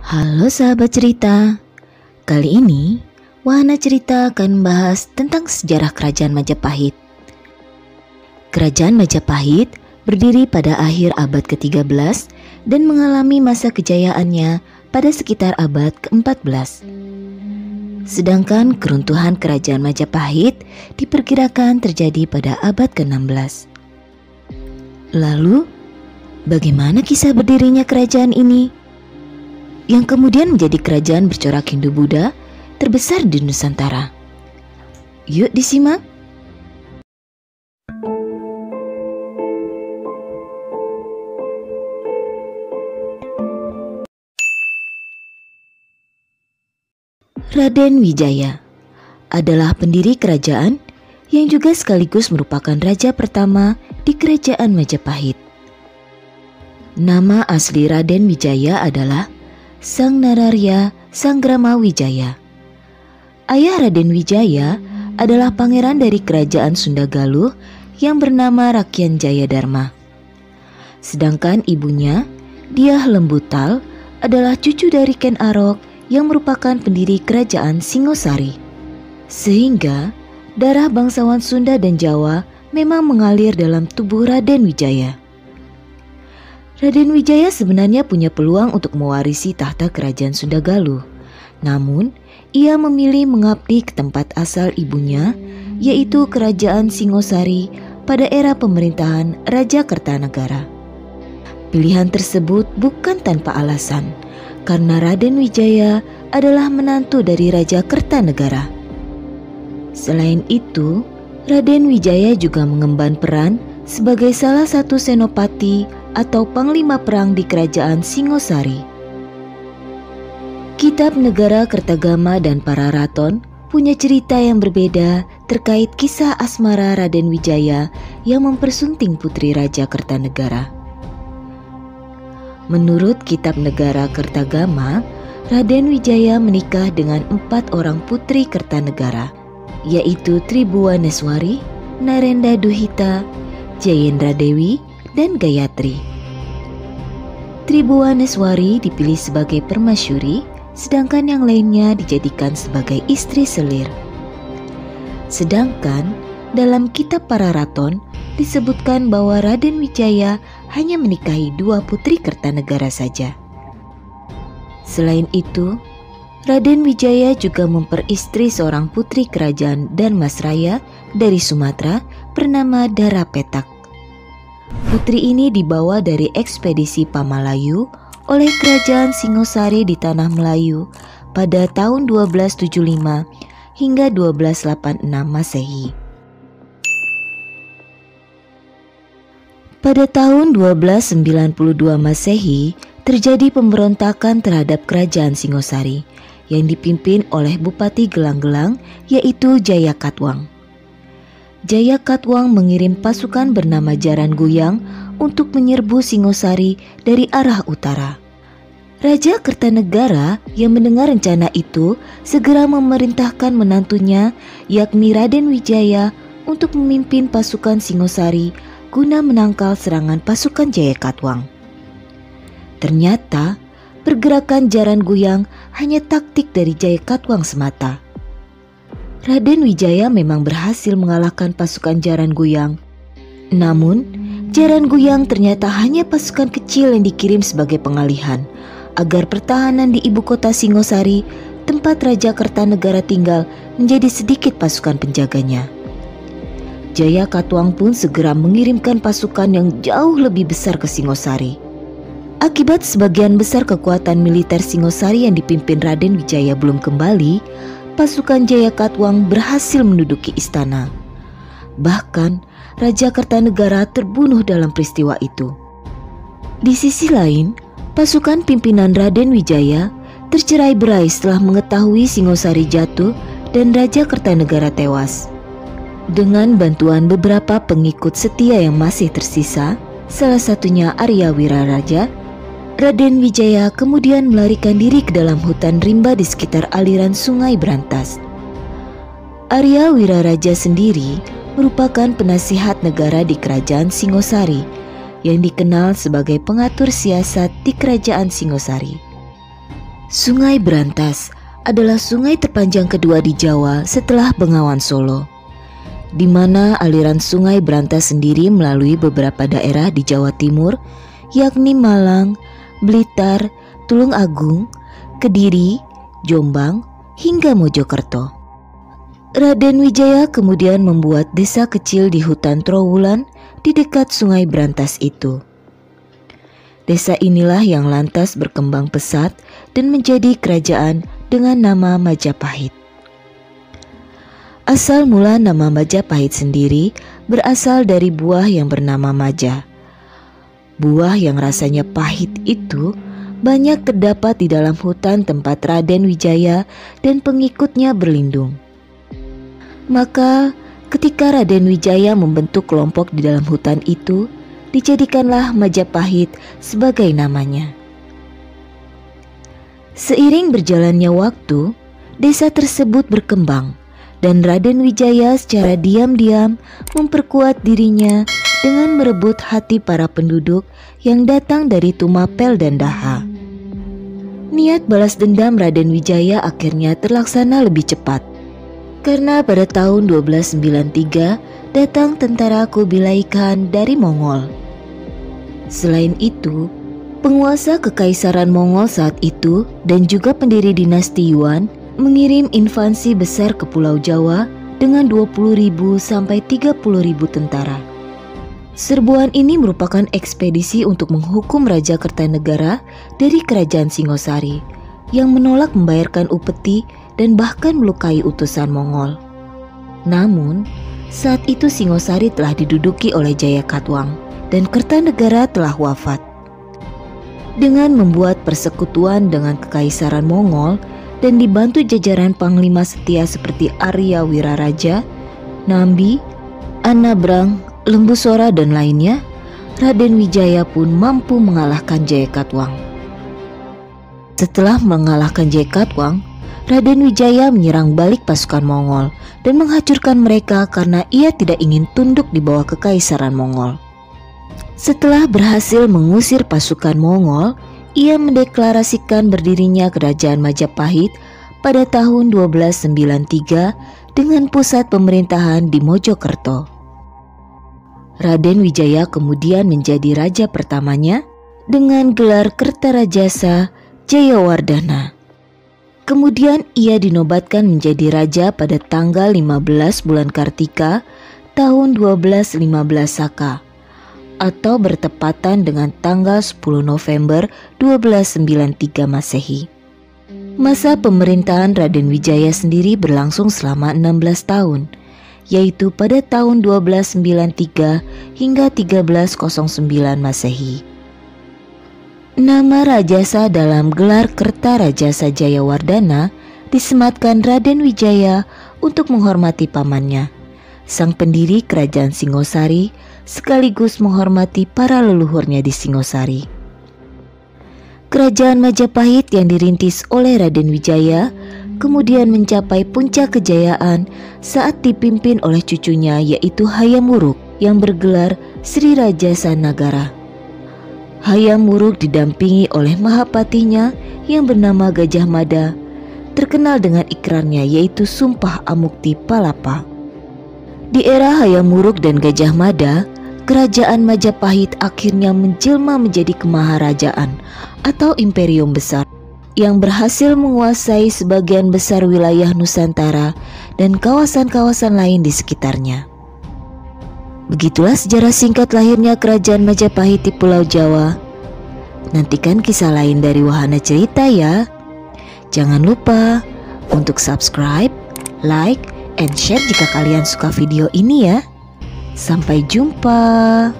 Halo sahabat cerita, kali ini Wahana Cerita akan membahas tentang sejarah Kerajaan Majapahit. Kerajaan Majapahit berdiri pada akhir abad ke-13 dan mengalami masa kejayaannya pada sekitar abad ke-14. Sedangkan keruntuhan Kerajaan Majapahit diperkirakan terjadi pada abad ke-16. Lalu, bagaimana kisah berdirinya kerajaan ini? Yang kemudian menjadi kerajaan bercorak Hindu-Buddha terbesar di Nusantara. Yuk disimak. Raden Wijaya adalah pendiri kerajaan yang juga sekaligus merupakan raja pertama di Kerajaan Majapahit. Nama asli Raden Wijaya adalah Sang Nararya Sanggrama Wijaya. Ayah Raden Wijaya adalah pangeran dari kerajaan Sunda Galuh yang bernama Rakyan Jayadharma. Sedangkan ibunya, Dyah Lembutal, adalah cucu dari Ken Arok yang merupakan pendiri kerajaan Singosari. Sehingga darah bangsawan Sunda dan Jawa memang mengalir dalam tubuh Raden Wijaya. Raden Wijaya sebenarnya punya peluang untuk mewarisi tahta kerajaan Sunda Galuh. Namun, ia memilih mengabdi ke tempat asal ibunya, yaitu kerajaan Singosari pada era pemerintahan Raja Kertanegara. Pilihan tersebut bukan tanpa alasan, karena Raden Wijaya adalah menantu dari Raja Kertanegara. Selain itu, Raden Wijaya juga mengemban peran sebagai salah satu senopati atau panglima perang di kerajaan Singosari. Kitab Negara Kertagama dan Pararaton punya cerita yang berbeda terkait kisah asmara Raden Wijaya yang mempersunting putri Raja Kertanegara. Menurut Kitab Negara Kertagama, Raden Wijaya menikah dengan 4 orang putri Kertanegara, yaitu Tribuaneswari, Narenda Duhita, Jayendra Dewi, dan Gayatri. Tribuaneswari dipilih sebagai permasyuri, sedangkan yang lainnya dijadikan sebagai istri selir. Sedangkan dalam Kitab Pararaton disebutkan bahwa Raden Wijaya hanya menikahi 2 putri Kertanegara saja. Selain itu, Raden Wijaya juga memperistri seorang putri kerajaan Dharmasraya dari Sumatera bernama Dara Petak. Putri ini dibawa dari ekspedisi Pamalayu oleh kerajaan Singosari di Tanah Melayu pada tahun 1275 hingga 1286 Masehi. Pada tahun 1292 Masehi terjadi pemberontakan terhadap kerajaan Singosari yang dipimpin oleh Bupati Gelang-Gelang, yaitu Jayakatwang. Jayakatwang mengirim pasukan bernama Jaran Guyang untuk menyerbu Singosari dari arah utara. Raja Kertanegara yang mendengar rencana itu segera memerintahkan menantunya, yakni Raden Wijaya, untuk memimpin pasukan Singosari guna menangkal serangan pasukan Jayakatwang. Ternyata pergerakan Jaran Guyang hanya taktik dari Jayakatwang semata. Raden Wijaya memang berhasil mengalahkan pasukan Jaran Guyang. Namun, Jaran Guyang ternyata hanya pasukan kecil yang dikirim sebagai pengalihan agar pertahanan di ibu kota Singosari, tempat Raja Kertanegara tinggal, menjadi sedikit pasukan penjaganya. Jayakatwang pun segera mengirimkan pasukan yang jauh lebih besar ke Singosari. Akibat sebagian besar kekuatan militer Singosari yang dipimpin Raden Wijaya belum kembali, pasukan Jayakatwang berhasil menduduki istana. Bahkan, Raja Kertanegara terbunuh dalam peristiwa itu. Di sisi lain, pasukan pimpinan Raden Wijaya tercerai-berai setelah mengetahui Singosari jatuh dan Raja Kertanegara tewas. Dengan bantuan beberapa pengikut setia yang masih tersisa, salah satunya Arya Wiraraja, Raden Wijaya kemudian melarikan diri ke dalam hutan rimba di sekitar aliran Sungai Brantas. Arya Wiraraja sendiri merupakan penasihat negara di kerajaan Singosari yang dikenal sebagai pengatur siasat di kerajaan Singosari. Sungai Brantas adalah sungai terpanjang kedua di Jawa setelah Bengawan Solo, di mana aliran Sungai Brantas sendiri melalui beberapa daerah di Jawa Timur, yakni Malang, Blitar, Tulung Agung, Kediri, Jombang, hingga Mojokerto. Raden Wijaya kemudian membuat desa kecil di hutan Trowulan di dekat Sungai Brantas itu. Desa inilah yang lantas berkembang pesat dan menjadi kerajaan dengan nama Majapahit. Asal mula nama Majapahit sendiri berasal dari buah yang bernama maja. Buah yang rasanya pahit itu banyak terdapat di dalam hutan tempat Raden Wijaya dan pengikutnya berlindung. Maka ketika Raden Wijaya membentuk kelompok di dalam hutan itu, dijadikanlah Majapahit sebagai namanya. Seiring berjalannya waktu, desa tersebut berkembang dan Raden Wijaya secara diam-diam memperkuat dirinya dengan merebut hati para penduduk yang datang dari Tumapel dan Daha. Niat balas dendam Raden Wijaya akhirnya terlaksana lebih cepat, karena pada tahun 1293 datang tentara Kubilai Khan dari Mongol. Selain itu, penguasa Kekaisaran Mongol saat itu dan juga pendiri dinasti Yuan mengirim invasi besar ke Pulau Jawa dengan 20.000 sampai 30.000 tentara. Serbuan ini merupakan ekspedisi untuk menghukum Raja Kertanegara dari Kerajaan Singosari yang menolak membayarkan upeti dan bahkan melukai utusan Mongol. Namun, saat itu Singosari telah diduduki oleh Jayakatwang dan Kertanegara telah wafat. Dengan membuat persekutuan dengan Kekaisaran Mongol dan dibantu jajaran panglima setia seperti Arya Wiraraja, Nambi, Anabrang, Lembu Sora dan lainnya, Raden Wijaya pun mampu mengalahkan Jayakatwang. Setelah mengalahkan Jayakatwang, Raden Wijaya menyerang balik pasukan Mongol dan menghancurkan mereka karena ia tidak ingin tunduk di bawah Kekaisaran Mongol. Setelah berhasil mengusir pasukan Mongol, ia mendeklarasikan berdirinya Kerajaan Majapahit pada tahun 1293 dengan pusat pemerintahan di Mojokerto. Raden Wijaya kemudian menjadi raja pertamanya dengan gelar Kertarajasa Jayawardhana. Kemudian ia dinobatkan menjadi raja pada tanggal 15 bulan Kartika tahun 1215 Saka, atau bertepatan dengan tanggal 10 November 1293 Masehi. Masa pemerintahan Raden Wijaya sendiri berlangsung selama 16 tahun, yaitu pada tahun 1293 hingga 1309 Masehi. Nama Rajasa dalam gelar Kertarajasa Jayawardhana disematkan Raden Wijaya untuk menghormati pamannya, sang pendiri Kerajaan Singosari, sekaligus menghormati para leluhurnya di Singosari. Kerajaan Majapahit yang dirintis oleh Raden Wijaya kemudian mencapai puncak kejayaan saat dipimpin oleh cucunya, yaitu Hayam Wuruk yang bergelar Sri Rajasa Nagara. Hayam Wuruk didampingi oleh mahapatinya yang bernama Gajah Mada, terkenal dengan ikrarnya yaitu Sumpah Amukti Palapa. Di era Hayam Wuruk dan Gajah Mada, Kerajaan Majapahit akhirnya menjelma menjadi kemaharajaan atau imperium besar yang berhasil menguasai sebagian besar wilayah Nusantara dan kawasan-kawasan lain di sekitarnya. Begitulah sejarah singkat lahirnya Kerajaan Majapahit di Pulau Jawa. Nantikan kisah lain dari Wahana Cerita ya. Jangan lupa untuk subscribe, like, and share jika kalian suka video ini ya. Sampai jumpa.